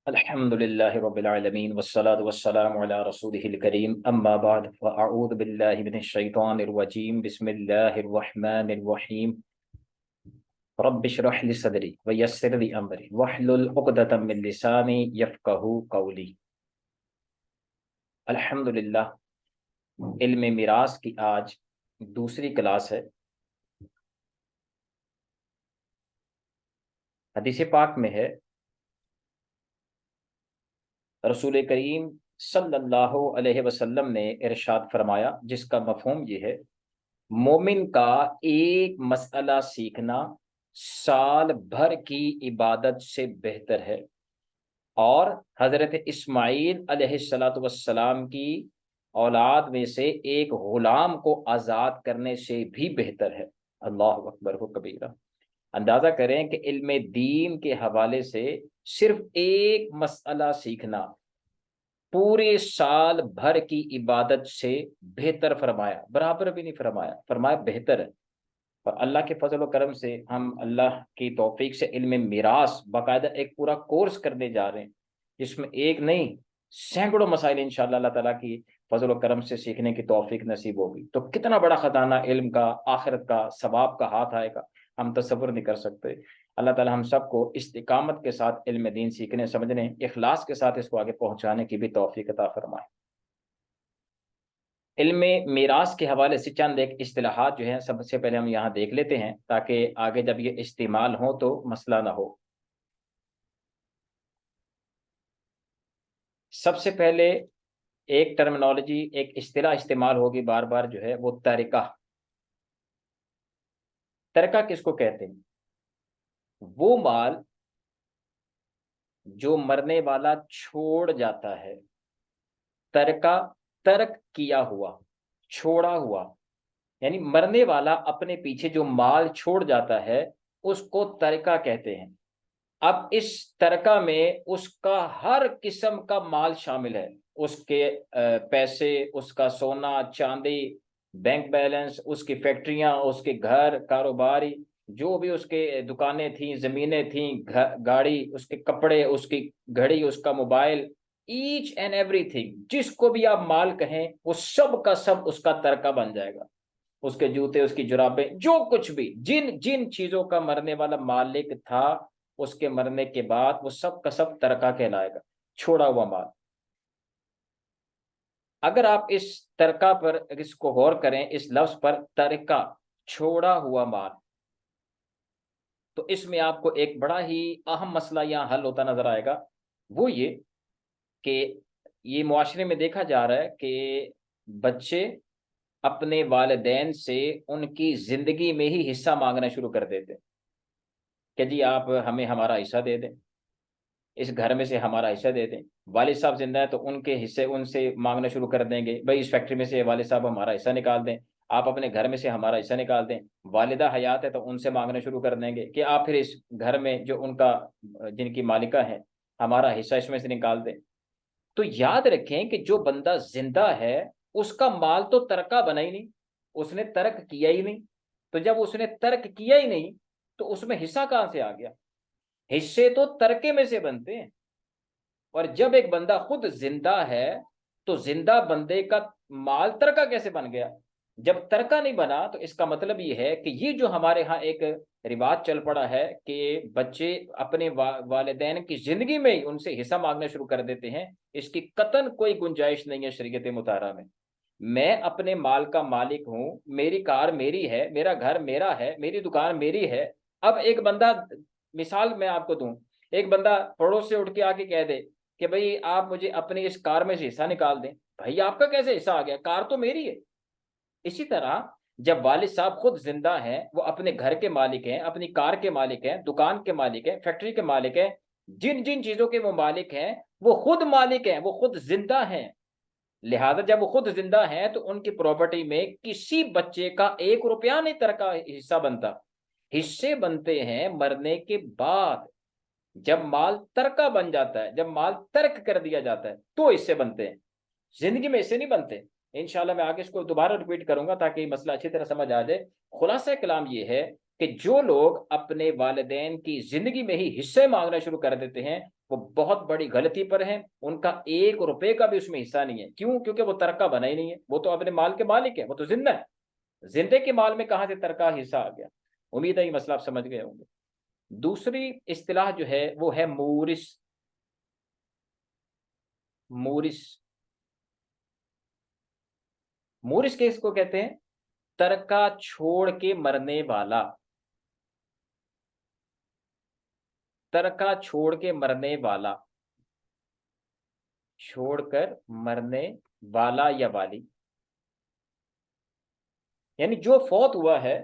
अल्हम्दुलिल्लाहि रब्बिल आलमीन वस्सलातु वस्सलामु अला रसूलिहिल करीम अम्मा बाद फ़अऊज़ु बिल्लाहि मिनश शैतानिर रजीम बिस्मिल्लाहिर रहमानिर रहीम रब्बिश्रह ली सदरी व यस्सिर ली अमरी वहलुल उक़दतम मिन लिसानी यफ़क़हू क़ौली। अल्हम्दुलिल्लाह, इल्म मिरास की आज दूसरी क्लास है। हदीस पाक में है, रसूल करीम सल्लल्लाहु अलैहि वसल्लम ने इरशाद फरमाया, जिसका मफ़हूम ये है, मोमिन का एक मसला सीखना साल भर की इबादत से बेहतर है और हजरत इस्माईल अलैहिस्सलातु वस्सलाम की औलाद में से एक गुलाम को आज़ाद करने से भी बेहतर है। अल्लाहु अकबर हो कबीरा। अंदाज़ा करें कि इल्म दीन के हवाले से सिर्फ एक मसला सीखना पूरे साल भर की इबादत से बेहतर फरमाया, बराबर भी नहीं फरमाया, फरमाया बेहतर है। और अल्लाह के फजल व करम से हम अल्लाह की तौफीक से इल्म मिरास बाकायदा एक पूरा कोर्स करने जा रहे हैं, जिसमें एक नहीं सैकड़ों मसाइल इंशाअल्लाह अल्लाह ताला की फजल व करम से सीखने की तौफीक नसीब होगी। तो कितना बड़ा खजाना इल्म का, आखिरत का, सवाब का हाथ आएगा, हम तसव्वुर नहीं कर सकते। अल्लाह ताला हम सबको इस्तिकामत के साथ इल्म दीन सीखने, समझने, इखलास के साथ इसको आगे पहुंचाने की भी तौफीक अता फरमाए। इल्म मीरास के हवाले से चंद एक इस्तिलाहात जो हैं सबसे पहले हम यहाँ देख लेते हैं, ताकि आगे जब ये इस्तेमाल हो तो मसला ना हो। सबसे पहले एक टर्मिनोलॉजी, एक इस्तिलाह इस्तेमाल होगी बार बार, जो है वो तरीका। तरीका किसको कहते हैं? वो माल जो मरने वाला छोड़ जाता है। तर्का, तर्क किया हुआ, छोड़ा हुआ, यानी मरने वाला अपने पीछे जो माल छोड़ जाता है उसको तर्का कहते हैं। अब इस तर्का में उसका हर किस्म का माल शामिल है। उसके पैसे, उसका सोना चांदी, बैंक बैलेंस, उसकी फैक्ट्रियां, उसके घर कारोबारी, जो भी उसके दुकानें थी, जमीनें थी, गाड़ी, उसके कपड़े, उसकी घड़ी, उसका मोबाइल, ईच एंड एवरीथिंग, जिसको भी आप माल कहें वो सब का सब उसका तर्का बन जाएगा। उसके जूते, उसकी जुराबें, जो कुछ भी, जिन जिन चीजों का मरने वाला मालिक था, उसके मरने के बाद वो सब का सब तर्का कहलाएगा, छोड़ा हुआ माल। अगर आप इस तर्का पर, इसको गौर करें, इस लफ्ज पर, तर्का, छोड़ा हुआ माल, तो इसमें आपको एक बड़ा ही अहम मसला यहाँ हल होता नजर आएगा। वो ये कि ये मुआशरे में देखा जा रहा है कि बच्चे अपने वालिदैन से उनकी जिंदगी में ही हिस्सा मांगना शुरू कर देते हैं कि जी आप हमें हमारा हिस्सा दे दें, इस घर में से हमारा हिस्सा दे दें। वालिद साहब जिंदा है तो उनके हिस्से उनसे मांगना शुरू कर देंगे, भाई इस फैक्ट्री में से वालिद साहब हमारा हिस्सा निकाल दें, आप अपने घर में से हमारा हिस्सा निकाल दें। वालिदा हयात है तो उनसे मांगना शुरू कर देंगे कि आप फिर इस घर में जो उनका, जिनकी मालिका है, हमारा हिस्सा इसमें से निकाल दें। तो याद रखें कि जो बंदा जिंदा है उसका माल तो तर्का बना ही नहीं, उसने तर्क किया ही नहीं। तो जब उसने तर्क किया ही नहीं तो उसमें हिस्सा कहां से आ गया? हिस्से तो तर्के में से बनते हैं। और जब एक बंदा खुद जिंदा है तो जिंदा बंदे का माल तर्का कैसे बन गया? जब तर्का नहीं बना तो इसका मतलब ये है कि ये जो हमारे यहाँ एक रिवाज चल पड़ा है कि बच्चे अपने वालिदैन की जिंदगी में ही उनसे हिस्सा मांगना शुरू कर देते हैं, इसकी कतन कोई गुंजाइश नहीं है शरीयत मुताहरा में। मैं अपने माल का मालिक हूं, मेरी कार मेरी है, मेरा घर मेरा है, मेरी दुकान मेरी है। अब एक बंदा, मिसाल मैं आपको दूं, एक बंदा पड़ोस से उठ के आके कह दे कि भाई आप मुझे अपनी इस कार में से हिस्सा निकाल दें, भाई आपका कैसे हिस्सा आ गया? कार तो मेरी है। इसी तरह जब वालिद साहब खुद जिंदा हैं, वो अपने घर के मालिक हैं, अपनी कार के मालिक हैं, दुकान के मालिक हैं, फैक्ट्री के मालिक हैं, जिन जिन चीजों के वो मालिक हैं वो खुद मालिक हैं, वो खुद जिंदा हैं। लिहाजा जब वो खुद जिंदा हैं तो उनकी प्रॉपर्टी में किसी बच्चे का एक रुपया नहीं तरका हिस्सा बनता। हिस्से बनते हैं मरने के बाद, जब माल तरका बन जाता है, जब माल तर्क कर दिया जाता है तो हिस्से बनते हैं, जिंदगी में हिस्से नहीं बनते। इंशाल्लाह मैं आगे इसको दोबारा रिपीट करूंगा ताकि मसला अच्छी तरह समझ आ जाए। खुलासा कलाम ये है कि जो लोग अपने वालिदैन की जिंदगी में ही हिस्से मांगना शुरू कर देते हैं वो बहुत बड़ी गलती पर हैं। उनका 1 रुपए का भी उसमें हिस्सा नहीं है। क्यों? क्योंकि वो तरका बना ही नहीं है, वो तो अपने माल के मालिक है, वो तो जिंदा है। जिंदे के माल में कहां से तरका हिस्सा आ गया? उम्मीद है ये मसला आप समझ गए होंगे। दूसरी इस्तिलाह जो है वो है मूरिस। मूरिस, मूरिस किसको कहते हैं? तरका छोड़ के मरने वाला। तरका छोड़ के मरने वाला, छोड़कर मरने वाला या वाली, यानी जो फौत हुआ है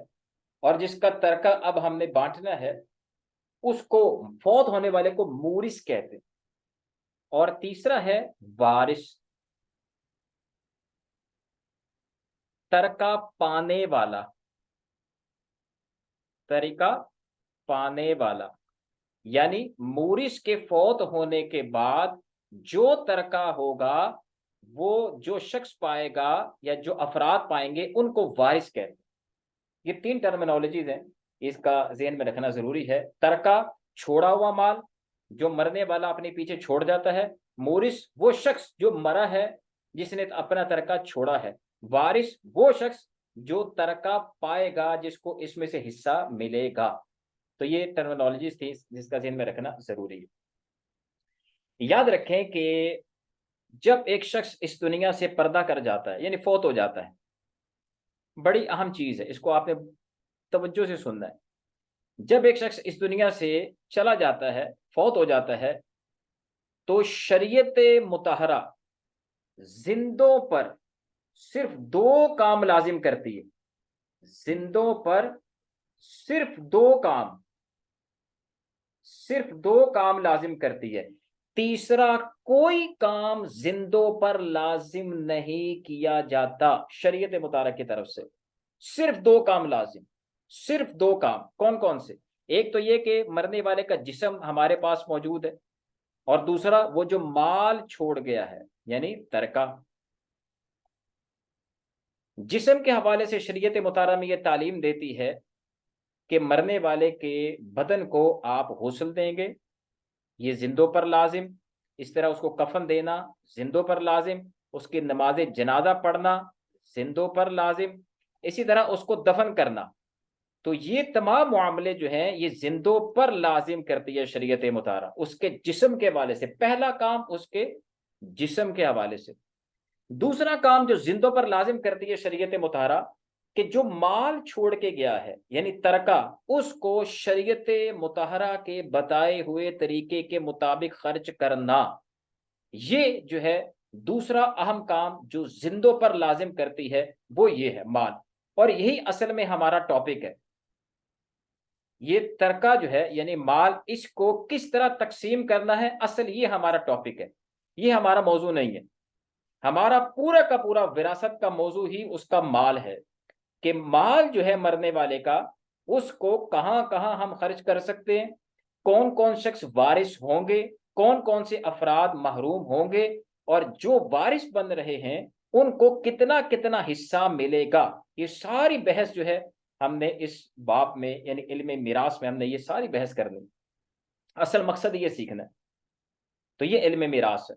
और जिसका तरका अब हमने बांटना है, उसको, फौत होने वाले को मूरिस कहते हैं। और तीसरा है वारिस, तरका पाने वाला। तरीका पाने वाला, यानी मूरिस के फौत होने के बाद जो तरका होगा वो जो शख्स पाएगा या जो अफराद पाएंगे उनको वारिस कहते हैं। ये 3 टर्मिनोलॉजीज हैं, इसका ज़हन में रखना जरूरी है। तरका छोड़ा हुआ माल, जो मरने वाला अपने पीछे छोड़ जाता है। मोरिस वो शख्स जो मरा है, जिसने अपना तरका छोड़ा है। वारिस वो शख्स जो तरका पाएगा, जिसको इसमें से हिस्सा मिलेगा। तो ये टर्मिनोलॉजीज थी जिसका ज़हन में रखना जरूरी है। याद रखें कि जब एक शख्स इस दुनिया से पर्दा कर जाता है, यानी फौत हो जाता है, बड़ी अहम चीज है, इसको आपने तवज्जो से सुनना है। जब एक शख्स इस दुनिया से चला जाता है, फौत हो जाता है, तो शरीयत मुतहरा जिंदों पर सिर्फ 2 काम लाजिम करती है। जिंदों पर सिर्फ 2 काम, सिर्फ 2 काम लाजिम करती है। तीसरा कोई काम जिंदों पर लाजिम नहीं किया जाता शरीयत मुतारा की तरफ से। सिर्फ 2 काम लाजिम, सिर्फ 2 काम। कौन कौन से? एक तो ये कि मरने वाले का जिस्म हमारे पास मौजूद है, और दूसरा वो जो माल छोड़ गया है, यानी तरका। जिस्म के हवाले से शरीयत मुतारा में ये तालीम देती है कि मरने वाले के बदन को आप गुस्ल देंगे, ये जिंदों पर लाजिम। इस तरह उसको कफन देना जिंदों पर लाजिम। उसकी नमाज जनाजा पढ़ना जिंदों पर लाजिम। इसी तरह उसको दफन करना। तो ये तमाम मामले जो हैं ये जिंदों पर लाजिम करती है शरीयत मुतारा, उसके जिस्म के हवाले से। पहला काम उसके जिस्म के हवाले से। दूसरा काम जो जिंदों पर लाजिम करती है शरीयत मुतारा, कि जो माल छोड़ के गया है यानी तरका, उसको शरीयत मुताहरा के बताए हुए तरीके के मुताबिक खर्च करना। ये जो है दूसरा अहम काम जो जिंदों पर लाजिम करती है, वो ये है माल। और यही असल में हमारा टॉपिक है। ये तरका जो है यानी माल, इसको किस तरह तकसीम करना है, असल ये हमारा टॉपिक है। ये हमारा मौजू नहीं है। हमारा पूरा का पूरा विरासत का मौजू ही उसका माल है, कि माल जो है मरने वाले का, उसको कहां कहां हम खर्च कर सकते हैं, कौन कौन शख्स वारिस होंगे, कौन कौन से अफराद महरूम होंगे, और जो वारिस बन रहे हैं उनको कितना कितना हिस्सा मिलेगा। ये सारी बहस जो है हमने इस बाब में यानी इल्म मिरास में हमने ये सारी बहस करनी। असल मकसद ये सीखना है। तो ये इल्म मिरास है।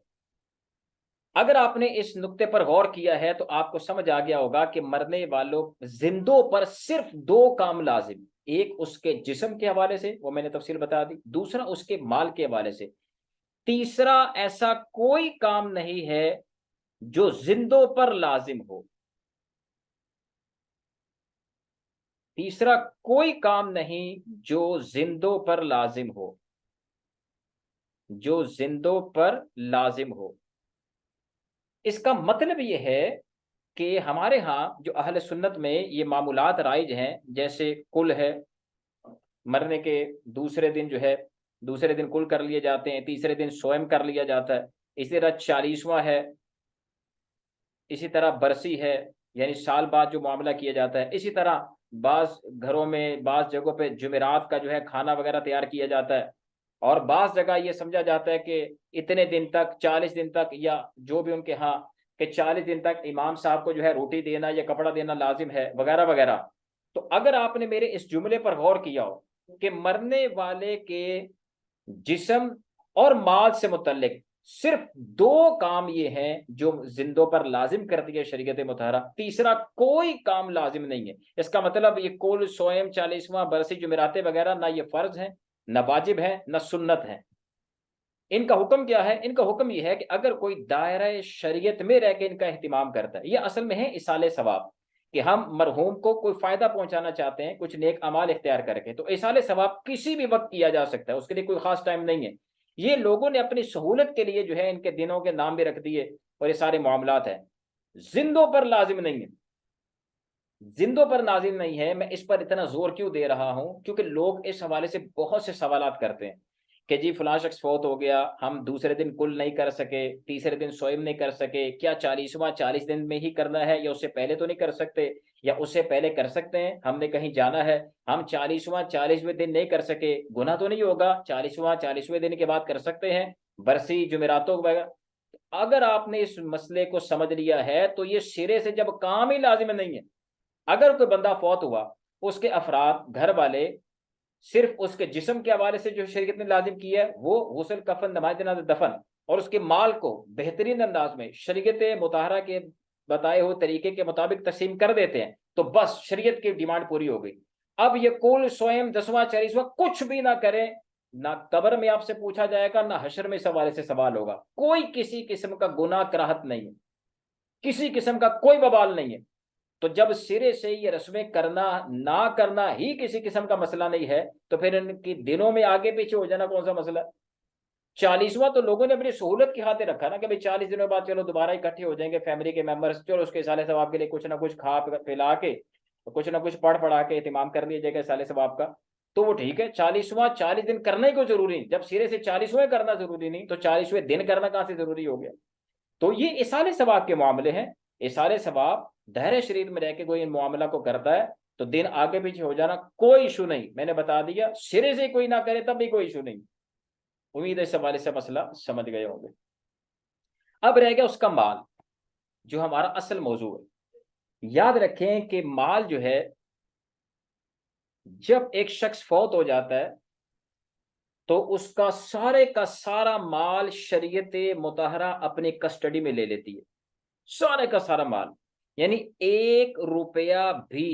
अगर आपने इस नुक्ते पर गौर किया है तो आपको समझ आ गया होगा कि मरने वालों जिंदों पर सिर्फ 2 काम लाजिम। एक उसके जिस्म के हवाले से, वो मैंने तफसील बता दी। दूसरा उसके माल के हवाले से। तीसरा ऐसा कोई काम नहीं है जो जिंदों पर लाजिम हो। तीसरा कोई काम नहीं जो जिंदों पर लाजिम हो, जो जिंदों पर लाजिम हो। इसका मतलब ये है कि हमारे यहाँ जो अहले सुन्नत में ये मामूलात राइज हैं, जैसे कुल है, मरने के दूसरे दिन जो है, दूसरे दिन कुल कर लिए जाते हैं, तीसरे दिन स्वयं कर लिया जाता है। इसी तरह 40वां है, इसी तरह बरसी है, यानी साल बाद जो मामला किया जाता है। इसी तरह बाज घरों में, बाज जगहों पे जुमेरात का जो है खाना वगैरह तैयार किया जाता है। और बाज जगह ये समझा जाता है कि इतने दिन तक, 40 दिन तक, या जो भी उनके यहाँ, कि 40 दिन तक इमाम साहब को जो है रोटी देना या कपड़ा देना लाजिम है, वगैरह वगैरह। तो अगर आपने मेरे इस जुमले पर गौर किया हो कि मरने वाले के जिस्म और माल से मुतल्लिक सिर्फ दो काम ये हैं जो जिंदों पर लाजिम करती है शरीयत मुतहरा, तीसरा कोई काम लाजिम नहीं है। इसका मतलब ये कुल सोएम 40वां बरसी जुमेराते वगैरह ना ये फर्ज है, ना वाजिब है, ना सुन्नत है। इनका हुक्म क्या है? इनका हुक्म यह है कि अगर कोई दायरा शरीयत में रह के इनका एहतिमाम करता है, ये असल में है इसाले सवाब, कि हम मरहूम को कोई फायदा पहुंचाना चाहते हैं कुछ नेक अमाल इख्तियार करके, तो इसाले सवाब किसी भी वक्त किया जा सकता है, उसके लिए कोई खास टाइम नहीं है। ये लोगों ने अपनी सहूलत के लिए जो है इनके दिनों के नाम भी रख दिए और ये सारे मामलात हैं, जिंदों पर लाजिम नहीं है। जिंदों पर नाजिल नहीं है। मैं इस पर इतना जोर क्यों दे रहा हूं? क्योंकि लोग इस हवाले से बहुत से सवालात करते हैं कि जी फलां शख्स फौत हो गया, हम दूसरे दिन कुल नहीं कर सके, तीसरे दिन सोइम नहीं कर सके, क्या 40वां 40 दिन में ही करना है या उससे पहले तो नहीं कर सकते, या उससे पहले कर सकते हैं, हमने कहीं जाना है, हम 40वां 40वें दिन नहीं कर सके, गुनाह तो नहीं होगा, 40वां 40वें दिन के बाद कर सकते हैं, बरसी जुमेरातों वगैरह। अगर आपने इस मसले को समझ लिया है तो ये सिरे से जब काम ही लाजिम नहीं है। अगर कोई बंदा फौत हुआ, उसके अफराद घर वाले सिर्फ उसके जिस्म के हवाले से जो शरीयत ने लाजिम किया है वो गुस्ल, कफन, नमाज जनाजा, दफन, और उसके माल को बेहतरीन अंदाज में शरीयत मुताहरा के बताए हुए तरीके के मुताबिक तकसीम कर देते हैं, तो बस शरीयत की डिमांड पूरी हो गई। अब ये कुल सोएम 10वां 40वां कुछ भी ना करें, ना कब्र में आपसे पूछा जाएगा, ना हशर में इस हवाले से सवाल होगा। कोई किसी किस्म का गुनाह कराहत नहीं है, किसी किस्म का कोई बवाल नहीं है। तो जब सिरे से ये रस्में करना ना करना ही किसी किस्म का मसला नहीं है, तो फिर इनकी दिनों में आगे पीछे हो जाना कौन सा मसला है? 40वां तो लोगों ने अपनी सहूलत की खातिर रखा ना कि भाई 40 दिनों बाद चलो दोबारा इकट्ठे हो जाएंगे फैमिली के मेंबर्स, चलो उसके साले सवाब के लिए कुछ ना कुछ खा पिला के, कुछ ना कुछ पढ़ पढ़ा के एहतिमाम कर लिया जाएगा साले सवाब का, तो वो ठीक है। 40वां 40 दिन करना ही कोई जरूरी नहीं, जब सिरे से 40वें करना जरूरी नहीं तो 40वें दिन करना कहां से जरूरी हो गया? तो ये इसाले सवाब के मामले हैं। इसाले सवाब दायरे शरीर में रह के कोई इन मामला को करता है तो दिन आगे पीछे हो जाना कोई इशू नहीं। मैंने बता दिया, सिरे से कोई ना करे तब भी कोई इशू नहीं। उम्मीद है इस हवाले से मसला समझ गए होंगे। अब रह गया उसका माल, जो हमारा असल मौजू है। याद रखें कि माल जो है, जब एक शख्स फौत हो जाता है तो उसका सारे का सारा माल शरीयत मुताहरा अपनी कस्टडी में ले लेती है, सारे का सारा माल। यानी 1 रुपया भी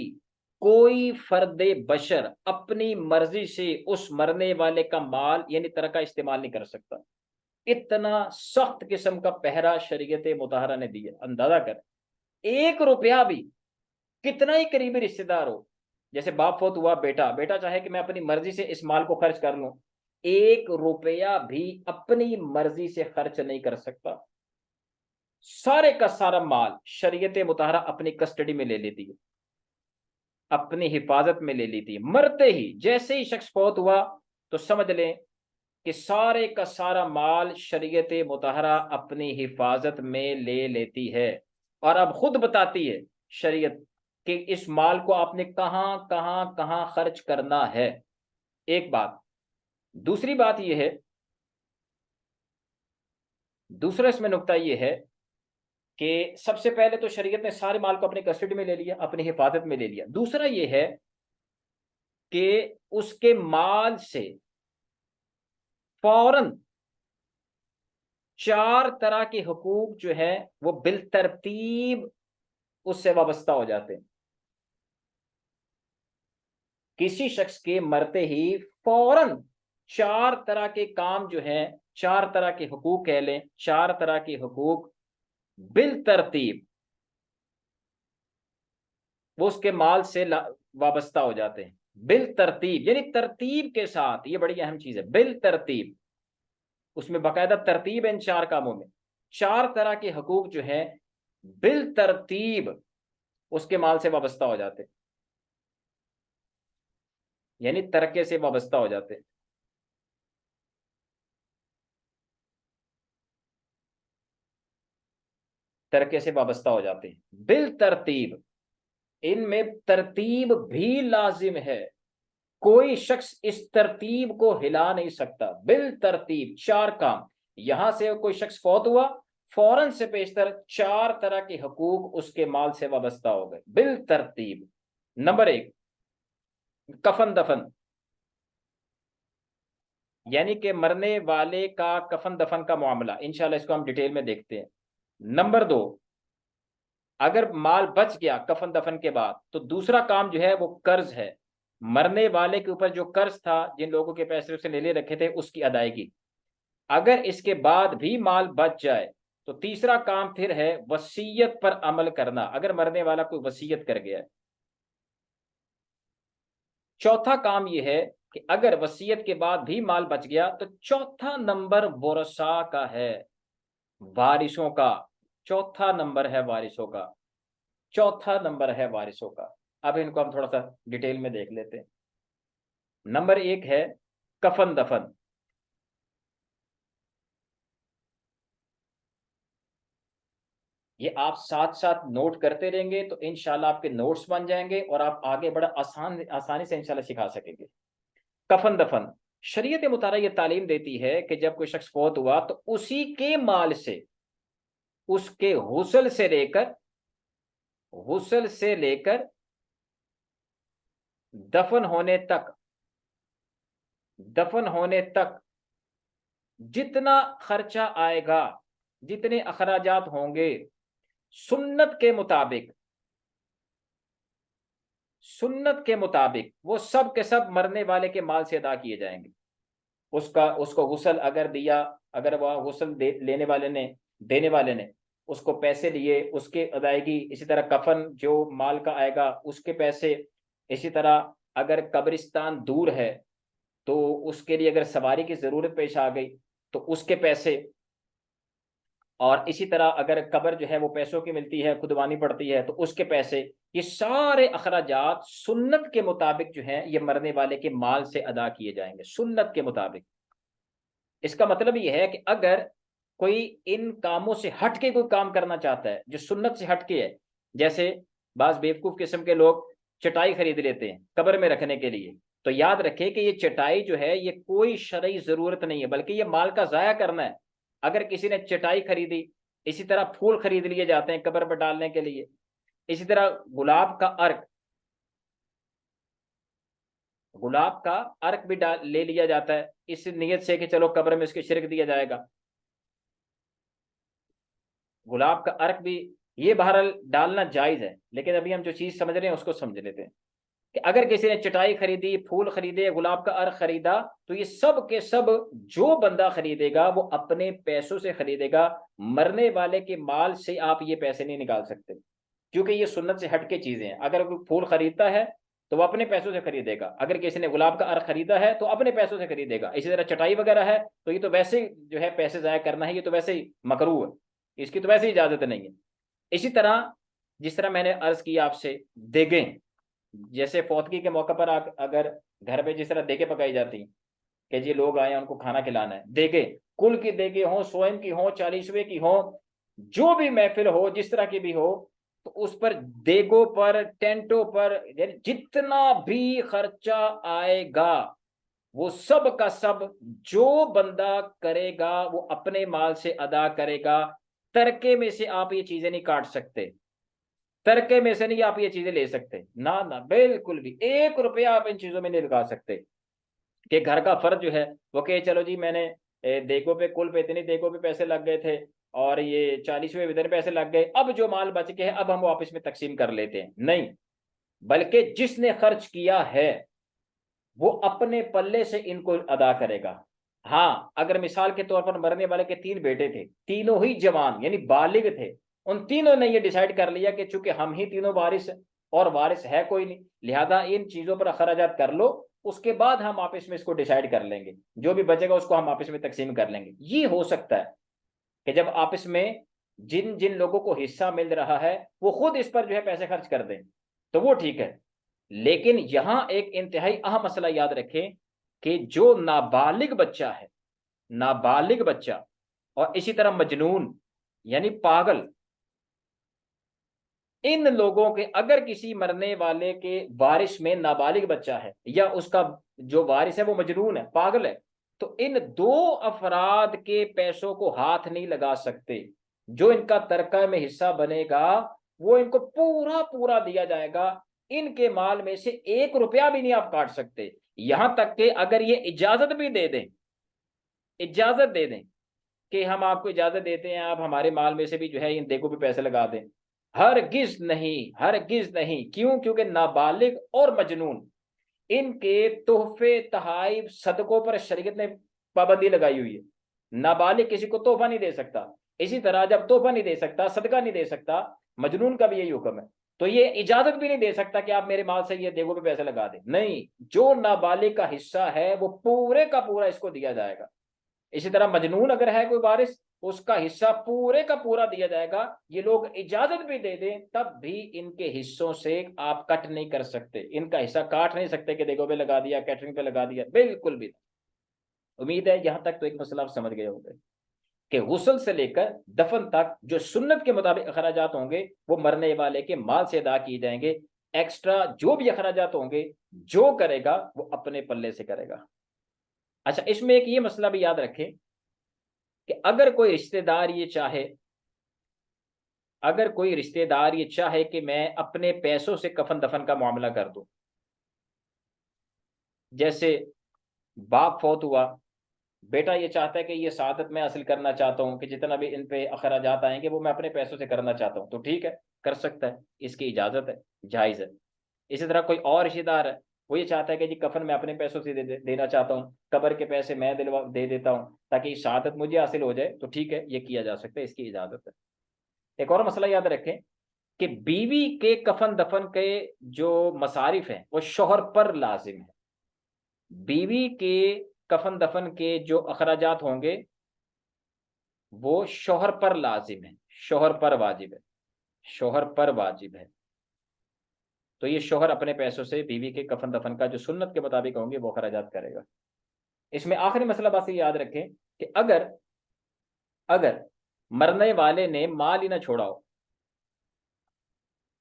कोई फर्दे बशर अपनी मर्जी से उस मरने वाले का माल यानी तरह का इस्तेमाल नहीं कर सकता। इतना सख्त किस्म का पहरा शरीयत मुताहरा ने दिया, अंदाजा कर। 1 रुपया भी, कितना ही करीबी रिश्तेदार हो, जैसे बाप फौत हुआ, बेटा बेटा चाहे कि मैं अपनी मर्जी से इस माल को खर्च कर लूं, 1 रुपया भी अपनी मर्जी से खर्च नहीं कर सकता। सारे का सारा माल शरीयत मुताहरा अपनी कस्टडी में ले लेती है, अपनी हिफाजत में ले लेती है। मरते ही जैसे ही शख्स फौत हुआ तो समझ लें कि सारे का सारा माल शरीयत मुताहरा अपनी हिफाजत में ले लेती है। और अब खुद बताती है शरीयत कि इस माल को आपने कहां कहां कहां खर्च करना है। एक बात। दूसरी बात यह है, दूसरा इसमें नुक्ता यह है कि सबसे पहले तो शरीयत ने सारे माल को अपनी कस्टडी में ले लिया, अपनी हिफाजत में ले लिया। दूसरा यह है कि उसके माल से फौरन 4 तरह के हुकूक जो है वो बिल तरतीब उससे वाबस्ता हो जाते हैं। किसी शख्स के मरते ही फौरन 4 तरह के काम जो है, 4 तरह के हुकूक कह लें, 4 तरह के हुकूक बिल तरतीब वो उसके माल से वाबस्ता हो जाते हैं। बिल तरतीब यानी तरतीब के साथ, ये बड़ी अहम चीज है, बिल तरतीब। उसमें बाकायदा तरतीब है इन 4 कामों में। 4 तरह के हकूक जो है बिल तरतीब उसके माल से वाबस्ता हो जाते, यानी तरके से वाबस्ता हो जाते। तरके से वाबस्ता हो जाते हैं बिल तरतीब। इनमें तरतीब भी लाजिम है, कोई शख्स इस तरतीब को हिला नहीं सकता। बिल तरतीब 4 काम। यहां से कोई शख्स फौत हुआ, फौरन से पेशतर 4 तरह के हकूक उसके माल से वाबस्ता हो गए बिल तरतीब। नंबर 1, कफन दफन, यानी कि मरने वाले का कफन दफन का मामला, इंशाल्लाह इसको हम डिटेल में देखते हैं। नंबर 2, अगर माल बच गया कफन दफन के बाद, तो दूसरा काम जो है वो कर्ज है। मरने वाले के ऊपर जो कर्ज था, जिन लोगों के पैसे उसने ले रखे थे, उसकी अदायगी। अगर इसके बाद भी माल बच जाए तो तीसरा काम फिर है वसीयत पर अमल करना, अगर मरने वाला कोई वसीयत कर गया है। चौथा काम यह है कि अगर वसीयत के बाद भी माल बच गया तो चौथा नंबर वरसा का है, वारिसों का। चौथा नंबर है वारिसों का, चौथा नंबर है वारिसों का। अब इनको हम थोड़ा सा डिटेल में देख लेते हैं। नंबर 1 है कफन दफन। ये आप साथ साथ नोट करते रहेंगे तो इंशाल्लाह आपके नोट्स बन जाएंगे और आप आगे बड़ा आसानी से इंशाल्लाह सिखा सकेंगे। कफन दफन, शरीयत मुतारा ये तालीम देती है कि जब कोई शख्स फौत हुआ तो उसी के माल से, उसके गुस्ल से लेकर दफन होने तक, दफन होने तक जितना खर्चा आएगा, जितने अखराजात होंगे, सुन्नत के मुताबिक, सुन्नत के मुताबिक वो सब के सब मरने वाले के माल से अदा किए जाएंगे। उसको गुस्ल अगर दिया, अगर वह गुस्ल लेने वाले ने, देने वाले ने उसको पैसे लिए, उसके अदायगी। इसी तरह कफन जो माल का आएगा उसके पैसे। इसी तरह अगर कब्रिस्तान दूर है तो उसके लिए अगर सवारी की जरूरत पेश आ गई तो उसके पैसे। और इसी तरह अगर कब्र जो है वो पैसों की मिलती है, खुदवानी पड़ती है, तो उसके पैसे। ये सारे अखराजात सुन्नत के मुताबिक जो है ये मरने वाले के माल से अदा किए जाएंगे, सुन्नत के मुताबिक। इसका मतलब ये है कि अगर कोई इन कामों से हट के कोई काम करना चाहता है जो सुन्नत से हट के है, जैसे बाज बेवकूफ किस्म के लोग चटाई खरीद लेते हैं कब्र में रखने के लिए, तो याद रखे कि ये चटाई जो है ये कोई शरई जरूरत नहीं है, बल्कि ये माल का जाया करना है। अगर किसी ने चटाई खरीदी, इसी तरह फूल खरीद लिए जाते हैं कब्र पर डालने के लिए। इसी तरह गुलाब का अर्क, गुलाब का अर्क भी डाल ले लिया जाता है इस नियत से कि चलो कब्र में इसके छिड़क दिया जाएगा। गुलाब का अर्क भी, ये बहरहाल डालना जायज है, लेकिन अभी हम जो चीज समझ रहे हैं उसको समझ लेते हैं कि अगर किसी ने चटाई खरीदी, फूल खरीदे, गुलाब का अर्क खरीदा, तो ये सब के सब जो बंदा खरीदेगा वो अपने पैसों से खरीदेगा। मरने वाले के माल से आप ये पैसे नहीं निकाल सकते, क्योंकि ये सुन्नत से हटके चीजें हैं। अगर कोई फूल खरीदता है तो वो अपने पैसों से खरीदेगा, अगर किसी ने गुलाब का अर्क खरीदा है तो अपने पैसों से खरीदेगा। इसी तरह चटाई वगैरह है तो ये तो वैसे जो है पैसे जाया करना है, ये तो वैसे ही मकरूह है, इसकी तो वैसे ही इजाजत नहीं है। इसी तरह जिस तरह मैंने अर्ज किया आपसे, देगें, जैसे फौतगी के मौके पर अगर घर पे जिस तरह देगे पकाई जाती कि जी लोग आए उनको खाना खिलाना है, देगे कुल की देगे हो, स्वयं की हो, 40वें की हो, जो भी महफिल हो, जिस तरह की भी हो, तो उस पर देगों पर, टेंटों पर जितना भी खर्चा आएगा वो सब का सब जो बंदा करेगा वो अपने माल से अदा करेगा। तरके में से आप ये चीजें नहीं काट सकते, तरके में से नहीं आप ये चीजें ले सकते, ना ना, बिल्कुल भी 1 रुपया आप इन चीजों में नहीं लगा सकते। कि घर का फर्ज जो है वो कहे चलो जी मैंने देखो पे, कुल पे इतनी देखो पे पैसे लग गए थे और ये 40वें इतने पैसे लग गए, अब जो माल बच के है अब हम वापस में तकसीम कर लेते हैं, नहीं। बल्कि जिसने खर्च किया है वो अपने पल्ले से इनको अदा करेगा। हाँ, अगर मिसाल के तौर पर मरने वाले के 3 बेटे थे, तीनों ही जवान यानी बालिग थे, उन तीनों ने ये डिसाइड कर लिया कि चूंकि हम ही तीनों वारिस और वारिस है कोई नहीं, लिहाजा इन चीजों पर अखराजात कर लो, उसके बाद हम आपस में इसको डिसाइड कर लेंगे, जो भी बचेगा उसको हम आपस में तकसीम कर लेंगे। ये हो सकता है कि जब आपस में जिन जिन लोगों को हिस्सा मिल रहा है वो खुद इस पर जो है पैसे खर्च कर दें, तो वो ठीक है। लेकिन यहां एक इंतहाई अहम मसला याद रखें कि जो नाबालिग बच्चा है, नाबालिग बच्चा, और इसी तरह मजनून यानी पागल, इन लोगों के, अगर किसी मरने वाले के वारिस में नाबालिग बच्चा है या उसका जो वारिस है वो मजनून है, पागल है, तो इन 2 अफराद के पैसों को हाथ नहीं लगा सकते। जो इनका तरका में हिस्सा बनेगा वो इनको पूरा पूरा दिया जाएगा। इनके माल में से 1 रुपया भी नहीं आप काट सकते। यहां तक कि अगर ये इजाजत भी दे दें, इजाजत दे दें कि हम आपको इजाजत देते हैं, आप हमारे माल में से भी जो है इन देखो पे पैसे लगा दें, हरगिज नहीं, हरगिज नहीं। क्यों? क्योंकि नाबालिग और मजनून, इनके तोहफे तहाइफ सदकों पर शरीयत ने पाबंदी लगाई हुई है। नाबालिग किसी को तोहफा नहीं दे सकता। इसी तरह जब तोहफा नहीं दे सकता, सदका नहीं दे सकता, मजनून का भी यही हुक्म है। तो ये इजाजत भी नहीं दे सकता कि आप मेरे माल से ये देगो पे पैसे लगा दें, नहीं। जो नाबालिग का हिस्सा है वो पूरे का पूरा इसको दिया जाएगा। इसी तरह मजनून अगर है कोई वारिस, उसका हिस्सा पूरे का पूरा दिया जाएगा। ये लोग इजाजत भी दे दें तब भी इनके हिस्सों से आप कट नहीं कर सकते, इनका हिस्सा काट नहीं सकते कि देखो पे लगा दिया, कैटरिंग पे लगा दिया, बिल्कुल भी। उम्मीद है यहां तक तो एक मसला आप समझ गए होंगे कि गुस्ल से लेकर दफन तक जो सुन्नत के मुताबिक अखराजात होंगे वो मरने वाले के माल से अदा किए जाएंगे। एक्स्ट्रा जो भी अखराजात होंगे, जो करेगा वो अपने पल्ले से करेगा। अच्छा, इसमें एक ये मसला भी याद रखें कि अगर कोई रिश्तेदार ये चाहे, अगर कोई रिश्तेदार ये चाहे कि मैं अपने पैसों से कफन दफन का मामला कर दूं, जैसे बाप फौत हुआ, बेटा ये चाहता है कि ये सादत मैं हासिल करना चाहता हूं कि जितना भी इन पे अखराजात आएंगे वो मैं अपने पैसों से करना चाहता हूं, तो ठीक है, कर सकता है, इसकी इजाजत है, जायज है। इसी तरह कोई और रिश्तेदार है, वो ये चाहता है कि जी कफन मैं अपने पैसों से देना चाहता हूँ, कब्र के पैसे मैं दे देता हूँ ताकि शहादत मुझे हासिल हो जाए, तो ठीक है, ये किया जा सकता है, इसकी इजाजत है। एक और मसला याद रखें कि बीवी के कफन दफन के जो मसारिफ हैं वो शोहर पर लाजिम है। बीवी के कफन दफन के जो अखराजात होंगे वो शोहर पर लाजिम है, शोहर पर वाजिब है, शोहर पर वाजिब है। तो ये शोहर अपने पैसों से बीवी के कफन दफन का जो सुन्नत के मुताबिक होंगे वो अखराजात करेगा। इसमें आखिरी मसला बस ये याद रखें कि अगर अगर मरने वाले ने माल ही ना छोड़ा हो,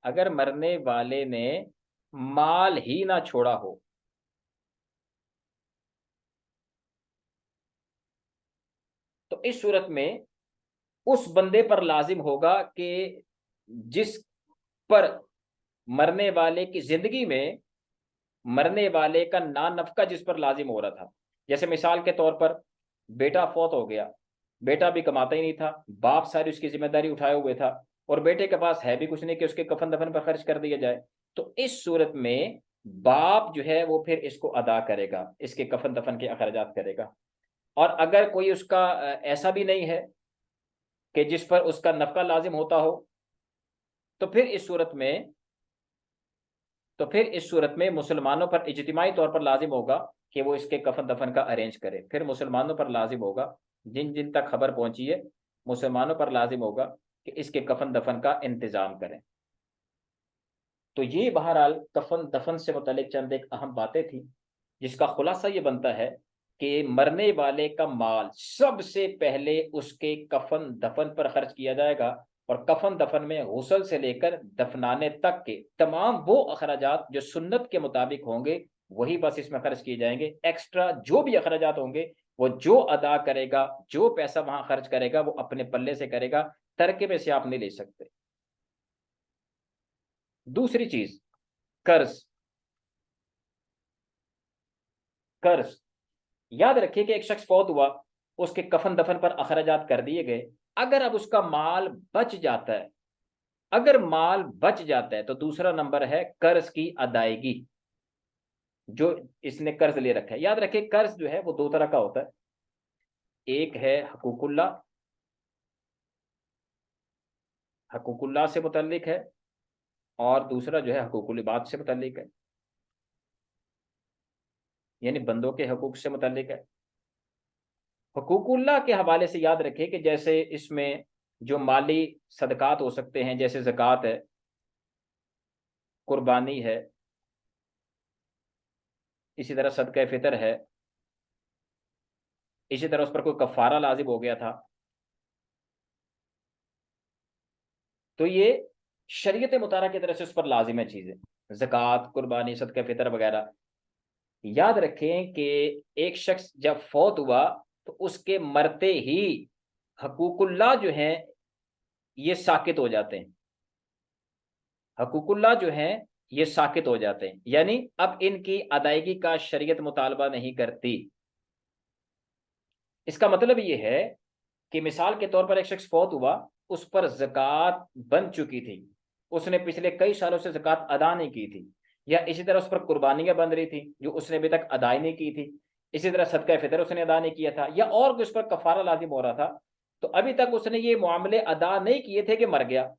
अगर मरने वाले ने माल ही ना छोड़ा हो, तो इस सूरत में उस बंदे पर लाजिम होगा कि जिस पर मरने वाले की जिंदगी में मरने वाले का ना नफका जिस पर लाजिम हो रहा था। जैसे मिसाल के तौर पर बेटा फौत हो गया, बेटा भी कमाता ही नहीं था, बाप सारी उसकी जिम्मेदारी उठाए हुए था, और बेटे के पास है भी कुछ नहीं कि उसके कफन दफन पर खर्च कर दिया जाए। तो इस सूरत में बाप जो है वो फिर इसको अदा करेगा, इसके कफन दफन के अखराजात करेगा। और अगर कोई उसका ऐसा भी नहीं है कि जिस पर उसका नफका लाजिम होता हो, तो फिर इस सूरत में मुसलमानों पर इज्तिमाई तौर पर लाजिम होगा कि वो इसके कफन दफन का अरेंज करे। फिर मुसलमानों पर लाजिम होगा, जिन जिन तक खबर पहुंची है, मुसलमानों पर लाजिम होगा कि इसके कफन दफन का इंतजाम करें। तो ये बहरहाल कफन दफन से मुतालिक चंद एक अहम बातें थी, जिसका खुलासा ये बनता है कि मरने वाले का माल सबसे पहले उसके कफन दफन पर खर्च किया जाएगा, और कफन दफन में गुस्ल से लेकर दफनाने तक के तमाम वो अखराजात जो सुन्नत के मुताबिक होंगे वही बस इसमें खर्च किए जाएंगे। एक्स्ट्रा जो भी अखराजात होंगे वो जो अदा करेगा, जो पैसा वहां खर्च करेगा वो अपने पल्ले से करेगा, तरके में से आप नहीं ले सकते। दूसरी चीज, कर्ज। कर्ज याद रखिए कि एक शख्स फौत हुआ, उसके कफन दफन पर अखराजात कर दिए गए, अगर अब उसका माल बच जाता है, अगर माल बच जाता है तो दूसरा नंबर है कर्ज की अदायगी, जो इसने कर्ज ले रखा है। याद रखिए कर्ज जो है वो दो तरह का होता है, एक है हकूकुल्लाह, हकूकुल्लाह से मुतल्लिक है, और दूसरा जो है हकूकुल इबाद से मुतल्लिक है, यानी बंदों के हकूक से मुतल्लिक है। हकूकुल्लाह के हवाले से याद रखें कि जैसे इसमें जो माली सदकात हो सकते हैं, जैसे ज़कात है, कुर्बानी है, इसी तरह सदका फितर है, इसी तरह उस पर कोई कफारा लाजिम हो गया था, तो ये शरीयत मुतारा की तरफ से उस पर लाजिम है चीज़ें, ज़कात, कुर्बानी, सदका फितर वगैरह। याद रखें कि एक शख्स जब फौत हुआ तो उसके मरते ही हकूकुल्लाह जो हैं ये साकित हो जाते हैं, हकूकुल्लाह जो हैं ये साकित हो जाते हैं, यानी अब इनकी अदायगी का शरीयत मुतालबा नहीं करती। इसका मतलब ये है कि मिसाल के तौर पर एक शख्स फौत हुआ, उस पर ज़कात बन चुकी थी, उसने पिछले कई सालों से ज़कात अदा नहीं की थी, या इसी तरह उस पर कुर्बानियां बन रही थी जो उसने अभी तक अदा नहीं की थी, इसी तरह सदका फितर उसने अदा नहीं किया था, या और कुछ पर कफारा लाजिम हो रहा था, तो अभी तक उसने ये मामले अदा नहीं किए थे कि मर गया।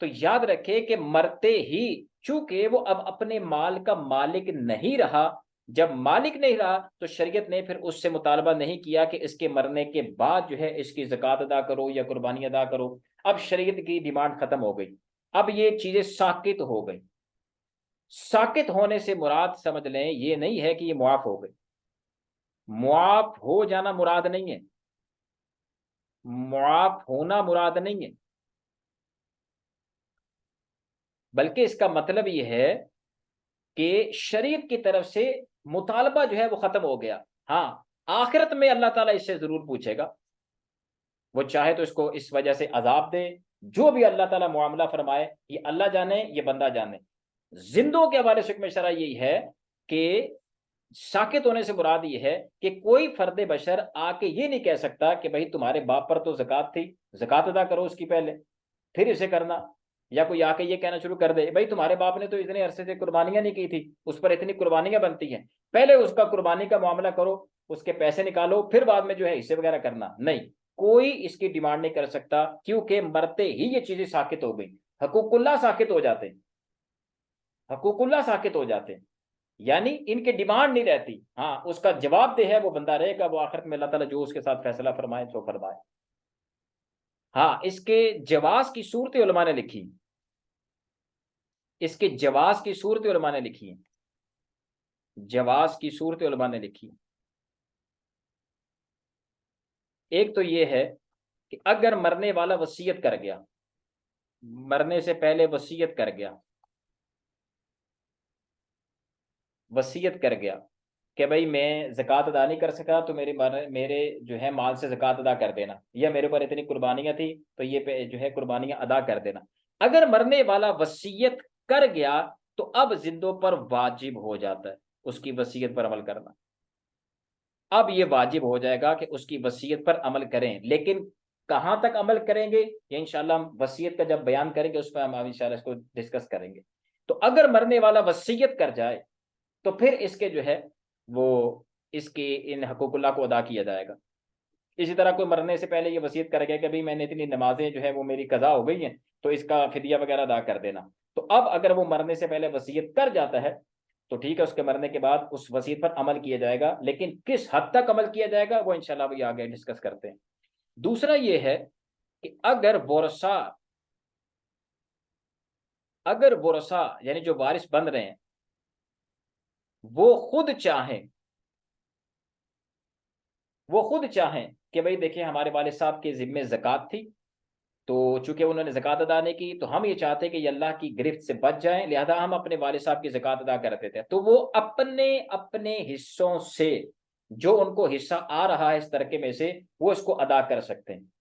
तो याद रखे कि मरते ही, चूंकि वो अब अपने माल का मालिक नहीं रहा, जब मालिक नहीं रहा तो शरीयत ने फिर उससे मुतालबा नहीं किया कि इसके मरने के बाद जो है इसकी ज़कात अदा करो या कुर्बानी अदा करो। अब शरीयत की डिमांड खत्म हो गई, अब ये चीजें साकित हो गई। साकित होने से मुराद समझ लें ये नहीं है कि ये मुआफ हो गई, मुआफ हो जाना मुराद नहीं है, मुआफ होना मुराद नहीं है, बल्कि इसका मतलब ये है कि शरीयत की तरफ से मुतालबा जो है वो खत्म हो गया। हाँ, आखिरत में अल्लाह ताला इससे जरूर पूछेगा, वो चाहे तो इसको इस वजह से अजाब दे, जो भी अल्लाह ताला मुआमला फरमाए ये अल्लाह जाने, ये बंदा जाने। जिंदों के हवाले से हुक्म शरअ यही है कि साकित होने से मुराद ये है कि कोई फर्द बशर आके ये नहीं कह सकता कि भाई तुम्हारे बाप पर तो ज़कात थी, ज़कात अदा करो उसकी पहले फिर इसे करना। या कोई आके ये कहना शुरू कर दे भाई तुम्हारे बाप ने तो इतने अरसे से कुर्बानियां नहीं की थी, उस पर इतनी कुर्बानियां बनती हैं, पहले उसका कुर्बानी का मामला करो, उसके पैसे निकालो, फिर बाद में जो है हिस्से वगैरह करना। नहीं, कोई इसकी डिमांड नहीं कर सकता, क्योंकि मरते ही ये चीजें साकित हो गई, हकूकुल्लाह साकित हो जाते हैं, हकूकुल्लाह साकित हो जाते हैं, यानी इनकी डिमांड नहीं रहती। हाँ, उसका जवाबदेह है वो बंदा रहेगा, वो आखिरत में अल्लाह ताला जो उसके साथ फैसला फरमाए सो फरमाए। हाँ, इसके जवाज की सूरत उलमा ने लिखी, इसके जवाज की सूरत उलमा ने लिखी है, जवाज की सूरत उलमा ने लिखी है। एक तो ये है कि अगर मरने वाला वसीयत कर गया, मरने से पहले वसीयत कर गया, वसीयत कर गया कि भाई मैं ज़कात अदा नहीं कर सका तो मेरे जो है माल से ज़कात अदा कर देना, या मेरे ऊपर इतनी कुर्बानियां थी तो ये जो है कुर्बानियां अदा कर देना। अगर मरने वाला वसीयत कर गया तो अब जिंदों पर वाजिब हो जाता है उसकी वसीयत पर अमल करना। अब ये वाजिब हो जाएगा कि उसकी वसीयत पर अमल करें, लेकिन कहां तक अमल करेंगे ये इंशाल्लाह हम वसीयत का जब बयान करेंगे उस पर हम इंशाल्लाह इसको डिस्कस करेंगे। तो अगर मरने वाला वसीयत कर जाए तो फिर इसके जो है वो इसके इन हकूकुल्लाह को अदा किया जाएगा। इसी तरह कोई मरने से पहले ये वसीयत कर गया कि भाई मैंने इतनी नमाजें जो है वो मेरी कज़ा हो गई हैं तो इसका फिदिया वगैरह अदा कर देना। तो अब अगर वो मरने से पहले वसीयत कर जाता है तो ठीक है, उसके मरने के बाद उस वसीयत पर अमल किया जाएगा, लेकिन किस हद तक अमल किया जाएगा वो इंशाल्लाह भी आगे डिस्कस करते हैं। दूसरा ये है कि अगर वरसा यानी जो वारिस बन रहे हैं वो खुद चाहें, वो खुद चाहें कि भाई देखिए हमारे वालिद साहब के जिम्मे ज़कात थी, तो चूंकि उन्होंने ज़कात अदा नहीं की तो हम ये चाहते हैं कि ये अल्लाह की गिरफ्त से बच जाएं, लिहाजा हम अपने वालिद साहब की ज़कात अदा करते थे, तो वो अपने अपने हिस्सों से जो उनको हिस्सा आ रहा है इस तरके में से वो इसको अदा कर सकते हैं,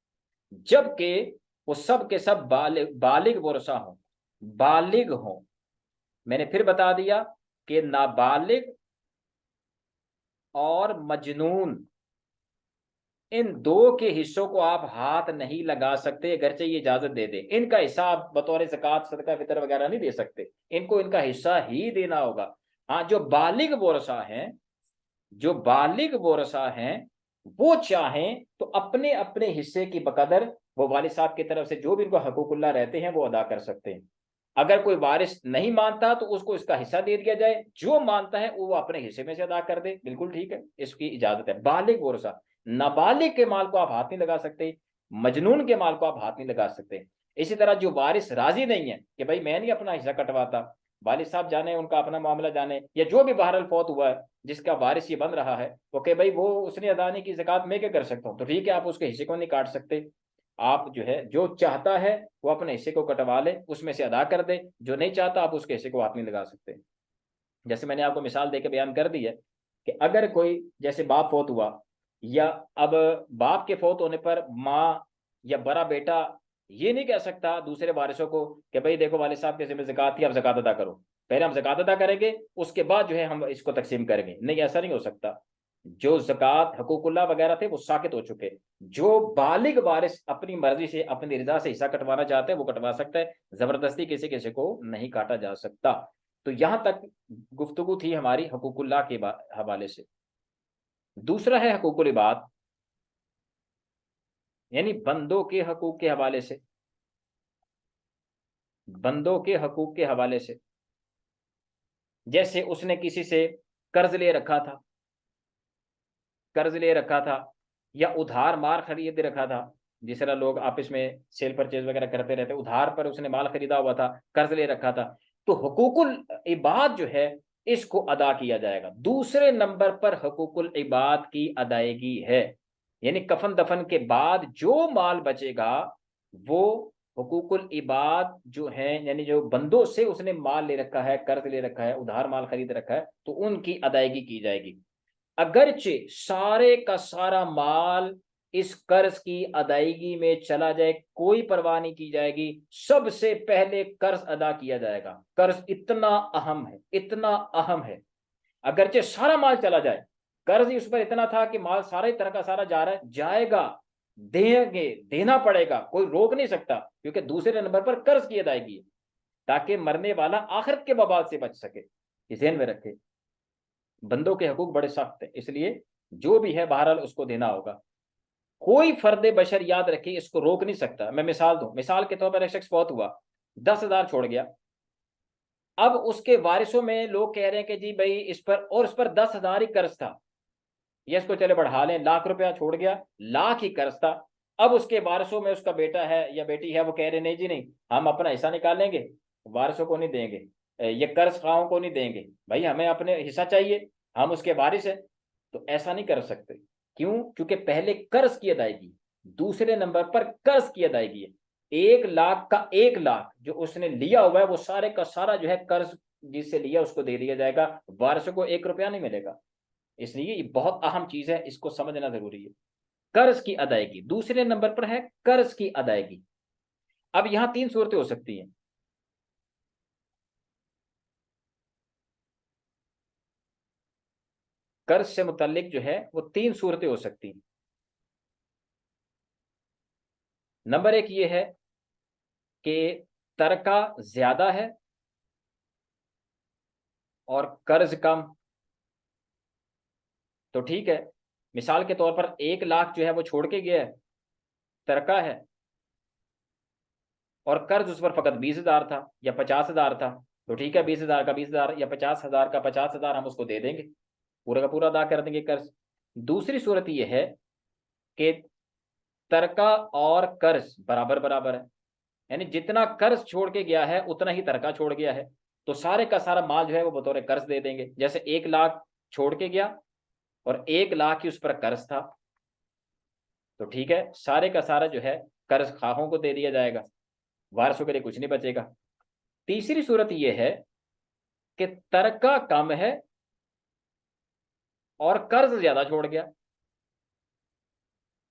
जबकि वो सब के सब बालिग वरसा हो, बालिग हो। मैंने फिर बता दिया कि नाबालिग और मजनून, इन दो के हिस्सों को आप हाथ नहीं लगा सकते, अगरचे ये इजाजत दे दे, इनका हिस्सा आप बतौर ज़कात सदका फितर वगैरह नहीं दे सकते, इनको इनका हिस्सा ही देना होगा। हाँ, जो बालिग वरसा हैं, जो बालिग वरसा हैं वो चाहें तो अपने अपने हिस्से की बकदर वो वालिद साहब की तरफ से जो भी इनको हकूकुल्लाह रहते हैं वो अदा कर सकते हैं। अगर कोई वारिस नहीं मानता तो उसको इसका हिस्सा दे दिया जाए, जो मानता है वो अपने हिस्से में से अदा कर दे, बिल्कुल ठीक है, इसकी इजाजत है। बालिग वरसा, नाबालिग के माल को आप हाथ नहीं लगा सकते, मजनून के माल को आप हाथ नहीं लगा सकते। इसी तरह जो वारिस राजी नहीं है कि भाई मैं नहीं अपना हिस्सा कटवाता, वालिद साहब जाने उनका अपना मामला जाने, या जो भी बहरहाल फौत हुआ है जिसका वारिस ये बन रहा है, ओके भाई वो उसने अदा नहीं की ज़कात मैं क्या कर सकता हूँ, तो ठीक है आप उसके हिस्से को नहीं काट सकते। आप जो है जो चाहता है वो अपने हिस्से को कटवा ले, उसमें से अदा कर दे, जो नहीं चाहता आप उसके हिस्से को हाथ नहीं लगा सकते। जैसे मैंने आपको मिसाल देकर बयान कर दी है कि अगर कोई जैसे बाप फौत हुआ, या अब बाप के फौत होने पर माँ या बड़ा बेटा ये नहीं कह सकता दूसरे वारिसों को कि भाई देखो वालिद साहब के जिम्मे ज़कात थी, अब ज़कात अदा करो, पहले हम ज़कात अदा करेंगे, उसके बाद जो है हम इसको तकसीम करेंगे। नहीं, ऐसा नहीं हो सकता। जो ज़कात हकूकुल्लाह वगैरह थे वो साकित हो चुके। जो बालिग वारिस अपनी मर्जी से अपनी रजा से हिस्सा कटवाना चाहते हैं वो कटवा सकता है, जबरदस्ती किसी किसी को नहीं काटा जा सकता। तो यहां तक गुफ्तगू थी हमारी हकूकुल्लाह के हवाले से। दूसरा है हकूकुल इबाद, यानी बंदों के हकूक के हवाले से। बंदों के हकूक के हवाले से, जैसे उसने किसी से कर्ज ले रखा था, कर्ज ले रखा था, या उधार माल खरीद रखा था। जिस तरह लोग आपस में सेल परचेज वगैरह करते रहते, उधार पर उसने माल खरीदा हुआ था, कर्ज ले रखा था। तो हुकूकुल इबाद जो है इसको अदा किया जाएगा। दूसरे नंबर पर हुकूकुल इबाद की अदायगी है, यानी कफन दफन के बाद जो माल बचेगा वो हुकूकुल इबाद जो है, यानी जो बंदों से उसने माल ले रखा है, कर्ज ले रखा है, उधार माल खरीद रखा है, तो उनकी अदायगी की जाएगी। अगरचे सारे का सारा माल इस कर्ज की अदायगी में चला जाए, कोई परवाह नहीं की जाएगी, सबसे पहले कर्ज अदा किया जाएगा। कर्ज इतना अहम है, इतना अहम है। अगरचे सारा माल चला जाए, कर्ज उस पर इतना था कि माल सारा ही तरह का सारा जा रहा है, जाएगा, देंगे, देना पड़ेगा, कोई रोक नहीं सकता, क्योंकि दूसरे नंबर पर कर्ज की अदायगी है, ताकि मरने वाला आखिरत के बवाल से बच सके। इस ध्यान में रखे, बंदों के हकूक बड़े सख्त है, इसलिए जो भी है बहरहाल उसको देना होगा। कोई फर्द बशर, याद रखिए, इसको रोक नहीं सकता। मैं मिसाल दूं, मिसाल के तौर पर एक शख्स बहुत हुआ, 10,000 छोड़ गया। अब उसके वारिसों में लोग कह रहे हैं कि जी भाई इस पर, और इस पर 10,000 ही कर्ज था, ये इसको चले बढ़ा लें, लाख रुपया छोड़ गया, लाख ही कर्ज था। अब उसके वारिसों में उसका बेटा है या बेटी है, वो कह रहे नहीं जी नहीं, हम अपना हिस्सा निकालेंगे, वारिसों को नहीं देंगे, ये कर्ज खाओं को नहीं देंगे, भाई हमें अपने हिस्सा चाहिए, हम उसके वारिस हैं। तो ऐसा नहीं कर सकते। क्यों? क्योंकि पहले कर्ज की अदायगी, दूसरे नंबर पर कर्ज की अदायगी है। 1,00,000 का 1,00,000 जो उसने लिया हुआ है वो सारे का सारा जो है कर्ज जिससे लिया उसको दे दिया जाएगा, वारिसों को 1 रुपया नहीं मिलेगा। इसलिए ये बहुत अहम चीज है, इसको समझना जरूरी है। कर्ज की अदायगी दूसरे नंबर पर है, कर्ज की अदायगी। अब यहां 3 सूरतें हो सकती हैं। कर्ज से मुतल्लिक जो है वो 3 सूरतें हो सकती हैं। नंबर 1 ये है कि तरका ज्यादा है और कर्ज कम। तो ठीक है, मिसाल के तौर पर 1,00,000 जो है वो छोड़ के गया है, तरका है, और कर्ज उस पर फकत 20,000 था या 50,000 था। तो ठीक है, 20,000 का 20,000 या 50,000 का 50,000 हम उसको दे देंगे, पूरा का पूरा अदा कर देंगे कर्ज। दूसरी सूरत यह है कि तरका और कर्ज बराबर बराबर है, यानी जितना कर्ज छोड़ के गया है उतना ही तरका छोड़ गया है, तो सारे का सारा माल जो है वो बतौर कर्ज दे देंगे। जैसे 1,00,000 छोड़ के गया और 1,00,000 ही उस पर कर्ज था, तो ठीक है, सारे का सारा जो है कर्ज खाहों को दे दिया जाएगा, वारसों के लिए कुछ नहीं बचेगा। तीसरी सूरत यह है कि तरका कम है और कर्ज ज्यादा छोड़ गया,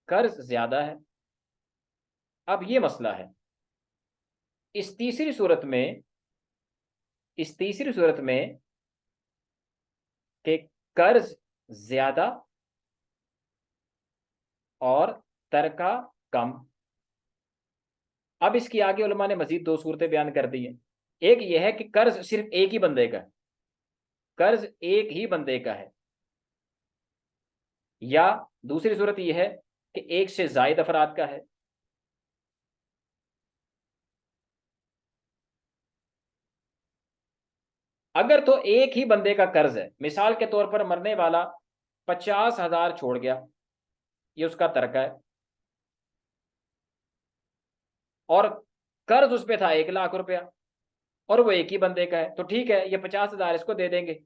कर्ज ज्यादा है। अब ये मसला है, इस तीसरी सूरत में, इस तीसरी सूरत में कि कर्ज ज्यादा और तरका कम। अब इसकी आगे उलमा ने मजीद 2 सूरतें बयान कर दी हैं। एक यह है कि कर्ज सिर्फ एक ही बंदे का है, कर्ज एक ही बंदे का है, या दूसरी सूरत यह है कि एक से जायद अफराद का है। अगर तो एक ही बंदे का कर्ज है, मिसाल के तौर पर मरने वाला 50,000 छोड़ गया, ये उसका तरका है, और कर्ज उस पे था 1,00,000 रुपया, और वो एक ही बंदे का है, तो ठीक है, ये 50,000 इसको दे देंगे।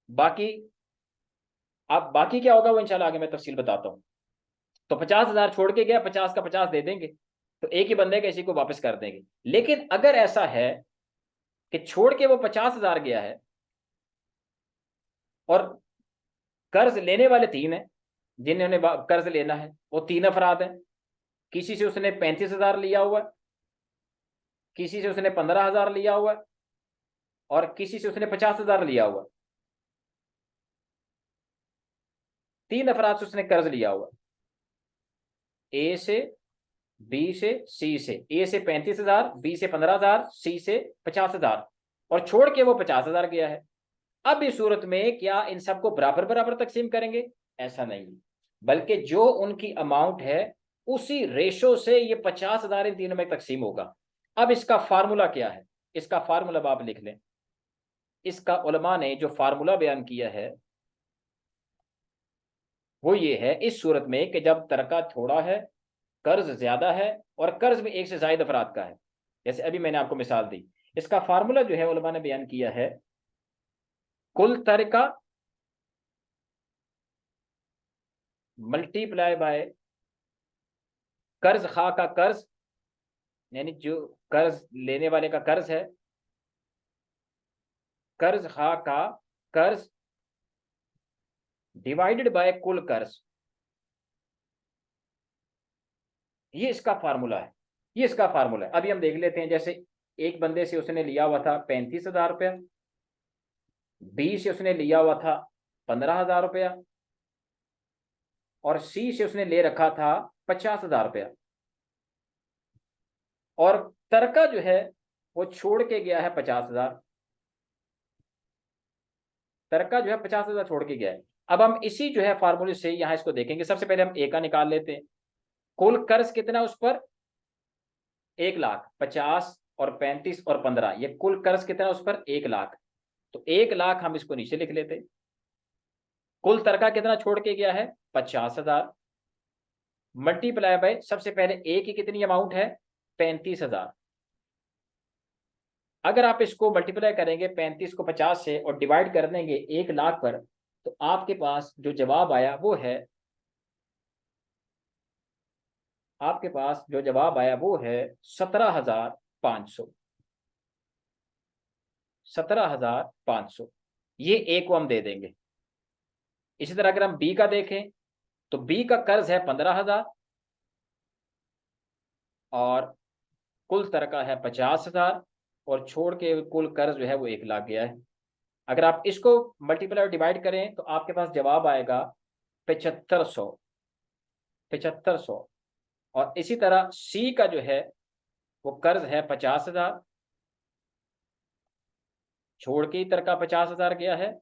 बाकी, अब बाकी क्या होगा वो इंशाल्लाह आगे मैं तफसील बताता हूँ। तो 50,000 छोड़ के गया, 50 का 50 दे देंगे, तो एक ही बंदे का इसी को वापस कर देंगे। लेकिन अगर ऐसा है कि छोड़ के वो 50,000 गया है और कर्ज लेने वाले 3 हैं, जिन्होंने कर्ज लेना है वो 3 अफराद हैं, किसी से उसने 35,000 लिया हुआ है, किसी से उसने 15,000 लिया हुआ है, और किसी से उसने 50,000 लिया हुआ, 3 अफराद से उसने कर्ज लिया हुआ, ए से, बी से, सी से। ए से 35,000, बी से 15,000, सी से 50,000, और छोड़ के वो 50,000 गया है। अब इस सूरत में क्या इन सबको बराबर बराबर तकसीम करेंगे? ऐसा नहीं, बल्कि जो उनकी अमाउंट है उसी रेशो से ये 50,000 इन तीनों में तकसीम होगा। अब इसका फार्मूला क्या है? इसका फार्मूला आप लिख लें। इसका उलमा ने जो फार्मूला बयान किया है वो ये है, इस सूरत में कि जब तरका थोड़ा है, कर्ज ज्यादा है, और कर्ज में एक से ज्यादा अफराद का है, जैसे अभी मैंने आपको मिसाल दी, इसका फार्मूला जो है उलमा ने बयान किया है, कुल तरका मल्टीप्लाई बाय कर्ज खा का कर्ज, यानी जो कर्ज लेने वाले का कर्ज है, कर्ज खा का कर्ज डिवाइडेड बाय कुल कर्ज। ये इसका फार्मूला है, ये इसका फार्मूला है। अभी हम देख लेते हैं, जैसे एक बंदे से उसने लिया हुआ था 35,000 रुपया, बी से उसने लिया हुआ था 15,000 रुपया, और सी से उसने ले रखा था 50,000 रुपया, और तरका जो है वो छोड़ के गया है 50,000। तरका जो है 50,000 छोड़ के गया है। अब हम इसी जो है फार्मूले से यहां इसको देखेंगे। सबसे पहले हम ए का निकाल लेते हैं। कुल कर्ज कितना उस पर? 1,00,000। 50 और 35 और 15, ये कुल कर्ज कितना उस पर? 1,00,000। तो 1,00,000 हम इसको नीचे लिख लेते। कुल तरका कितना छोड़ के गया है? 50,000। मल्टीप्लाई बाय, सबसे पहले ए की कितनी अमाउंट है? 35,000। अगर आप इसको मल्टीप्लाई करेंगे 35 को 50 से और डिवाइड कर देंगे 1,00,000 पर, तो आपके पास जो जवाब आया वो है, आपके पास जो जवाब आया वो है 17,500। 17,500 ये ए को हम दे देंगे। इसी तरह अगर हम बी का देखें तो बी का कर्ज है 15,000 और कुल तरका है 50,000, और छोड़ के कुल कर्ज जो है वो 1,00,000 गया है। अगर आप इसको मल्टीप्लाई और डिवाइड करें तो आपके पास जवाब आएगा 7500। 7500। और इसी तरह सी का जो है वो कर्ज है 50,000, छोड़ के ही तरका 50,000 गया है,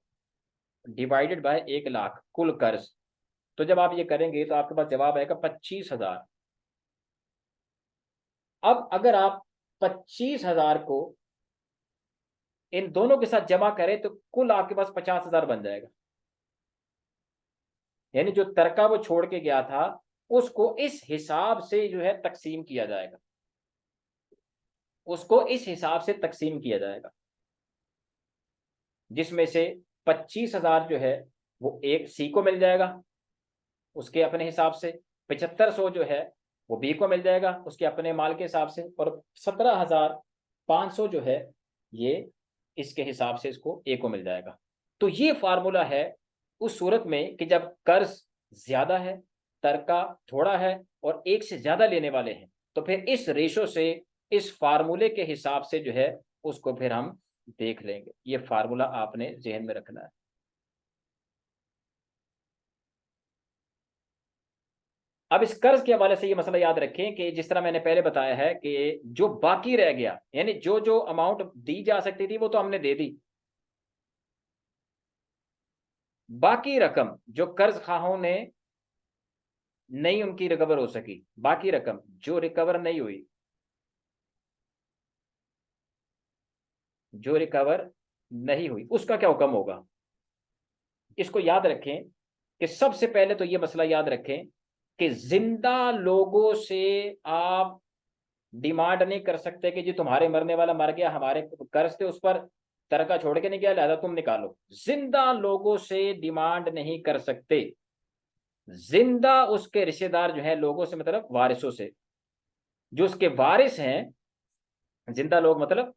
डिवाइडेड बाय 1,00,000 कुल कर्ज। तो जब आप ये करेंगे तो आपके पास जवाब आएगा 25,000। अब अगर आप 25,000 को इन दोनों के साथ जमा करें तो कुल आपके पास 50,000 बन जाएगा। यानी जो तरका वो छोड़ के गया था उसको इस हिसाब से जो है तकसीम किया जाएगा, उसको इस हिसाब से तकसीम किया जाएगा, जिसमें से 25,000 जो है वो एक सी को मिल जाएगा उसके अपने हिसाब से, 7500 जो है वो बी को मिल जाएगा उसके अपने माल के हिसाब से, और 17,500 जो है ये इसके हिसाब से इसको ए को मिल जाएगा। तो ये फार्मूला है उस सूरत में कि जब कर्ज ज्यादा है, तरका थोड़ा है, और एक से ज्यादा लेने वाले हैं, तो फिर इस रेशो से, इस फार्मूले के हिसाब से जो है उसको फिर हम देख लेंगे। ये फार्मूला आपने जहन में रखना है। अब इस कर्ज के हवाले से ये मसला याद रखें कि जिस तरह मैंने पहले बताया है कि जो बाकी रह गया, यानी जो जो अमाउंट दी जा सकती थी वो तो हमने दे दी, बाकी रकम जो कर्ज खाहों ने नहीं उनकी रिकवर हो सकी, बाकी रकम जो रिकवर नहीं हुई, जो रिकवर नहीं हुई उसका क्या हुक्म होगा? इसको याद रखें कि सबसे पहले तो ये मसला याद रखें कि जिंदा लोगों से आप डिमांड नहीं कर सकते कि जी तुम्हारे मरने वाला मर गया, हमारे कर्ज थे उस पर, तरका छोड़ के नहीं गया, लिहाजा तुम निकालो। जिंदा लोगों से डिमांड नहीं कर सकते। जिंदा उसके रिश्तेदार जो है, लोगों से मतलब वारिसों से, जो उसके वारिस हैं, जिंदा लोग मतलब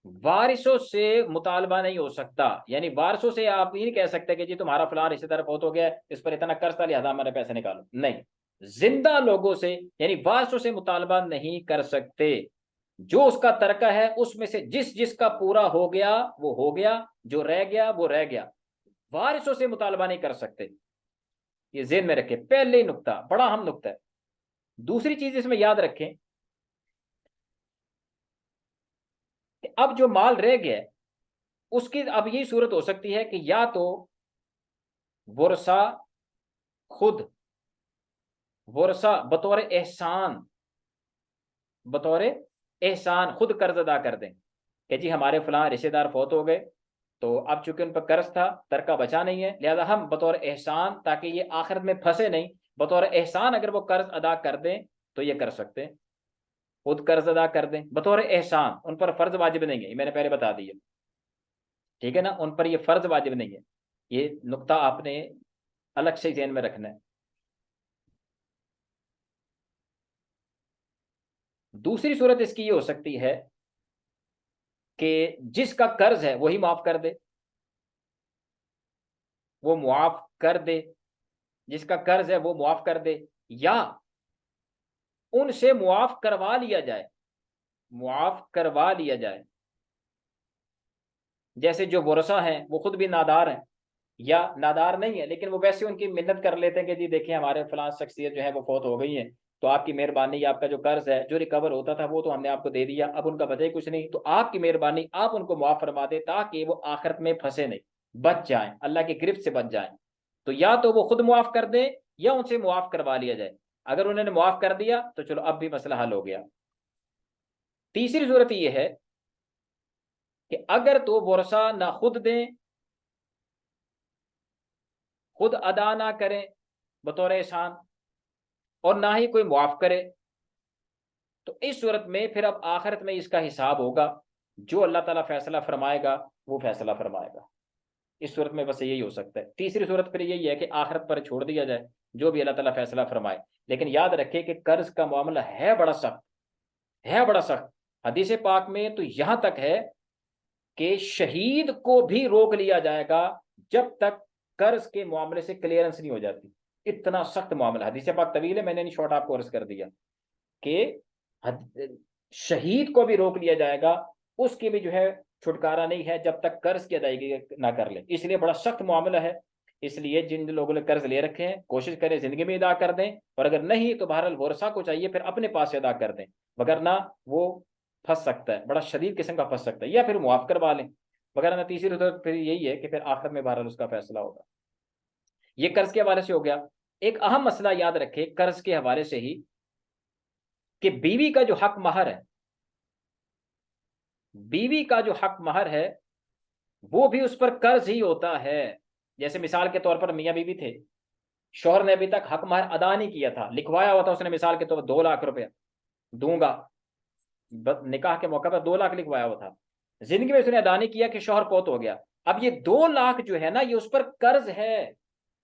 वारिसों से मुतालबा नहीं हो सकता। यानी वारिसों से आप ये नहीं कह सकते कि जी तुम्हारा फलां रिश्तेदार बहुत हो गया, इस पर इतना कर्ज था लिहाजा हमारे पैसे निकालो, नहीं। जिंदा लोगों से यानी वारिसों से मुतालबा नहीं कर सकते। जो उसका तर्का है उसमें से जिस जिसका पूरा हो गया वो हो गया, जो रह गया वो रह गया, वारिसों से मुतालबा नहीं कर सकते। ये ज़हन में रखें, पहले ही नुक्ता, बड़ा अहम नुक्ता है। दूसरी चीज इसमें याद रखें कि अब जो माल रह गया है उसकी अब यही सूरत हो सकती है कि या तो वर्सा खुद, वर्सा बतौर एहसान खुद कर्ज अदा कर दें कि जी हमारे फलां रिश्तेदार फौत हो गए, तो अब चूंकि उन पर कर्ज था, तरका बचा नहीं है, लिहाजा हम बतौर एहसान, ताकि ये आखिरत में फंसे नहीं, बतौर एहसान अगर वो कर्ज अदा कर दें तो ये कर सकते हैं, खुद कर्ज अदा कर दें बतौर एहसान। उन पर फर्ज वाजिब नहीं है, ये मैंने पहले बता दिया, ठीक है ना, उन पर ये फर्ज वाजिब नहीं है। ये नुक्ता आपने अलग से ध्यान में रखना है। दूसरी सूरत इसकी ये हो सकती है कि जिसका कर्ज है वही माफ कर दे, वो मुआफ कर दे, जिसका कर्ज है वो मुआफ कर दे, या उनसे मुआफ करवा लिया जाए, मुआफ करवा लिया जाए। जैसे जो वर्सा हैं वो खुद भी नादार हैं, या नादार नहीं है लेकिन वो वैसे उनकी मिन्नत कर लेते हैं कि जी देखिए हमारे फलां शख्सियत जो है वो फौत हो गई है, तो आपकी मेहरबानी, आपका जो कर्ज है जो रिकवर होता था वो तो हमने आपको दे दिया, अब उनका बचा ही कुछ नहीं, तो आपकी मेहरबानी आप उनको मुआफ फरमा दे ताकि वो आखिरत में फंसे नहीं, बच जाएं, अल्लाह की गिरफ्त से बच जाएं। तो या तो वो खुद मुआफ कर दे या उनसे मुआफ करवा लिया जाए। अगर उन्होंने मुआफ कर दिया तो चलो अब भी मसला हल हो गया। तीसरी सूरत यह है कि अगर तो वर्सा ना खुद दें, खुद अदा ना करें बतौर एहसान, और ना ही कोई मुआफ करे, तो इस सूरत में फिर अब आखिरत में इसका हिसाब होगा, जो अल्लाह ताला फैसला फरमाएगा वो फैसला फरमाएगा। इस सूरत में बस यही हो सकता है। तीसरी सूरत फिर यही है कि आखिरत पर छोड़ दिया जाए, जो भी अल्लाह ताला फैसला फरमाए। लेकिन याद रखें कि कर्ज का मामला है बड़ा सख्त, है बड़ा सख्त। हदीस पाक में तो यहां तक है कि शहीद को भी रोक लिया जाएगा जब तक कर्ज के मामले से क्लियरेंस नहीं हो जाती। इतना सख्त मामला, हदीस पाक तवील है, मैंने नहीं शॉर्ट आपको अर्ज कर दिया कि शहीद को भी रोक लिया जाएगा, उसकी भी जो है छुटकारा नहीं है जब तक कर्ज की अदायगी ना कर ले। इसलिए बड़ा सख्त मामला है। इसलिए जिन लोगों ने कर्ज ले रखे हैं कोशिश करें जिंदगी में अदा कर दें, और अगर नहीं तो बहरहाल वर्षा को चाहिए फिर अपने पास से अदा कर दें, वगरना वो फंस सकता है, बड़ा शदीद किस्म का फंस सकता है, या फिर मुआफ करवा लें वगैरह। तीसरी तो फिर यही है कि फिर आखिर में बहरहाल उसका फैसला होगा। ये कर्ज के हवाले से हो गया। एक अहम मसला याद रखे कर्ज के हवाले से ही कि बीवी का जो हक महर है, बीवी का जो हक महर है वो भी उस पर कर्ज ही होता है। जैसे मिसाल के तौर पर मियां बीवी थे, शौहर ने अभी तक हक महर अदा नहीं किया था, लिखवाया हुआ था उसने मिसाल के तौर पर 2 लाख रुपया दूंगा, निकाह के मौके पर 2 लाख लिखवाया हुआ था, जिंदगी में उसने अदा नहीं किया कि शौहर फौत हो गया। अब ये 2 लाख जो है ना ये उस पर कर्ज है,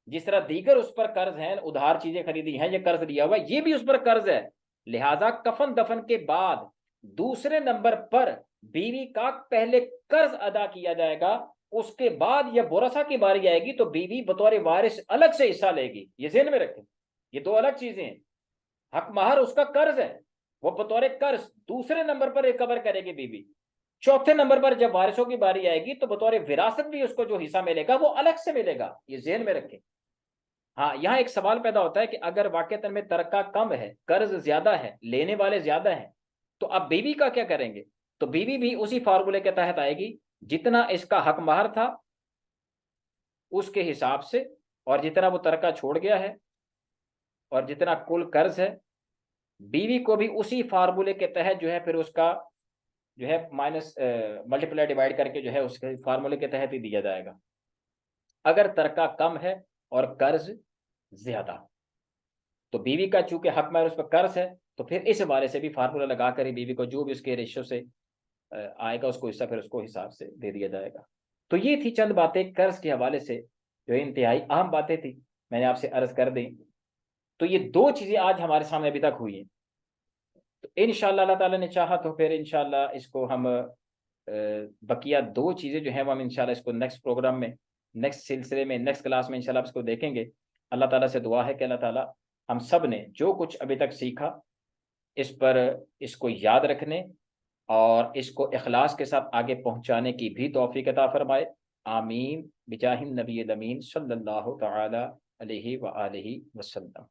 जिस तरह दीगर उस पर कर्ज है, उधार चीजें खरीदी हैं ये कर्ज लिया हुआ, ये भी उस पर कर्ज है। लिहाजा कफन दफन के बाद दूसरे नंबर पर बीवी का पहले कर्ज अदा किया जाएगा, उसके बाद यह बोरसा की बारी आएगी तो बीवी बतौर वारिस अलग से हिस्सा लेगी। ये ध्यान में रखें, ये दो अलग चीजें हैं। हक महर उसका कर्ज है, वो बतौर कर्ज दूसरे नंबर पर रिकवर करेगी बीवी। चौथे नंबर पर जब वारिसों की बारी आएगी तो बतौर विरासत भी उसको जो हिस्सा मिलेगा वो अलग से मिलेगा। ये ज़हन में रखें। हाँ, यहाँ एक सवाल पैदा होता है कि अगर वाकईतन में तरका कम है, कर्ज ज्यादा है, लेने वाले ज्यादा हैं, तो अब बीवी का क्या करेंगे? तो बीवी भी उसी फार्मूले के तहत आएगी, जितना इसका हक महर था उसके हिसाब से, और जितना वो तरका छोड़ गया है, और जितना कुल कर्ज है, बीवी को भी उसी फार्मूले के तहत जो है फिर उसका जो है माइनस मल्टीप्लाई डिवाइड करके जो है उसके फार्मूले के तहत ही दिया जाएगा। अगर तरका कम है और कर्ज ज्यादा, तो बीवी का चूंकि हक महर उस पर कर्ज है, तो फिर इस हवाले से भी फार्मूला लगाकर ही बीवी को जो भी उसके रेशो से आएगा उसको हिस्सा फिर उसको हिसाब से दे दिया जाएगा। तो ये थी चंद बातें कर्ज के हवाले से जो इंतहाई अहम बातें थी, मैंने आपसे अर्ज कर दी। तो ये दो चीजें आज हमारे सामने अभी तक हुई हैं। तो इंशाअल्लाह अल्लाह ताला ने चाहा तो फिर इंशाअल्लाह इसको हम बकिया दो चीज़ें जो हैं वो हम इंशाल्लाह इसको नेक्स्ट प्रोग्राम में, नेक्स्ट सिलसिले में, नेक्स्ट क्लास में इंशाल्लाह इसको देखेंगे। अल्लाह ताला से दुआ है कि अल्लाह ताला हम सब ने जो कुछ अभी तक सीखा इस पर इसको याद रखने और इसको इखलास के साथ आगे पहुंचाने की भी तौफीक अता फरमाए। आमीन बिजाहिन नबी अमीन सल्लल्लाहु तआला अलैहि व आलिहि वसल्लम।